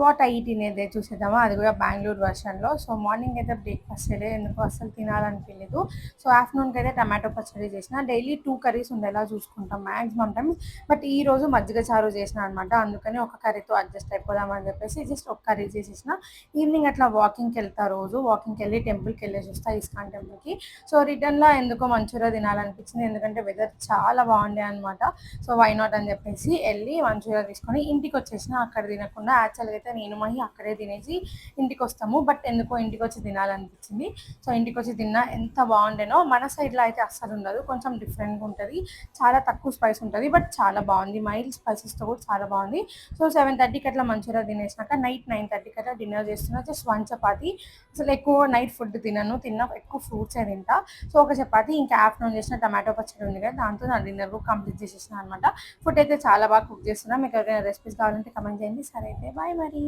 What I eat in day చూసేద్దామా, అది కూడా బెంగళూరు వర్షన్లో. సో మార్నింగ్ అయితే బ్రేక్ఫాస్ట్ చేయలేదు, ఎందుకు అసలు తినాలనిపించలేదు. సో ఆఫ్టర్నూన్కి అయితే టమాటో పచ్చడి చేసిన. డైలీ 2 కర్రీస్ ఉండేలా చూసుకుంటాం మ్యాక్సిమం టైమ్స్. బట్ ఈ రోజు మజ్జిగ చారు చేసిన అనమాట, అందుకని ఒక కర్రీతో అడ్జస్ట్ అయిపోదామని చెప్పేసి జస్ట్ ఒక కర్రీ చేసేసిన. ఈవినింగ్ అట్లా వాకింగ్కి వెళ్తా, రోజు వాకింగ్కి వెళ్ళి టెంపుల్కి వెళ్ళేసి వస్తా, ఇస్కాన్ టెంపుల్కి. సో రిటర్న్లో ఎందుకో మంచూరియా తినాలనిపించింది, ఎందుకంటే వెదర్ చాలా బాగుండే అనమాట. సో వై నాట్ అని చెప్పేసి వెళ్ళి మంచూరియా తీసుకొని ఇంటికి వచ్చేసిన. అక్కడ తినకుండా, యాక్చువల్గా అయితే నేను మహి అక్కడే తినేసి ఇంటికి వస్తాము, బట్ ఎందుకో ఇంటికి వచ్చి తినాలనిపించింది. సో ఇంటికి వచ్చి తిన్నా, ఎంత బాగుండేనో. మన సైడ్లో అయితే అస్సలు ఉండదు, కొంచెం డిఫరెంట్గా ఉంటుంది, చాలా తక్కువ స్పైస్ ఉంటుంది, బట్ చాలా బాగుంది. మైల్డ్ స్పైసెస్తో కూడా చాలా బాగుంది. సో 7:30కి అట్లా మంచూరియా తినేసినాక నైట్ 9:30కి అట్లా డిన్నర్ చేస్తున్నా. జస్ట్ 1 చపాతి. అసలు ఎక్కువ నైట్ ఫుడ్ తిన్నా ఎక్కువ ఫ్రూట్సే తింటా. సో ఒక చపాతి, ఇంకా ఆఫ్టర్నూన్ చేసిన టమాటో పచ్చడి ఉంది కదా, దాంతో నా డిన్నర్ కూడా కంప్లీట్ చేసేసిన అనమాట. ఫుడ్ అయితే చాలా బాగా కుక్ చేస్తున్నా. మీకు ఎవరైనా రెసిపీస్ కావాలంటే కమెంట్ చేయండి. సరే అయితే బాయ్ మరి.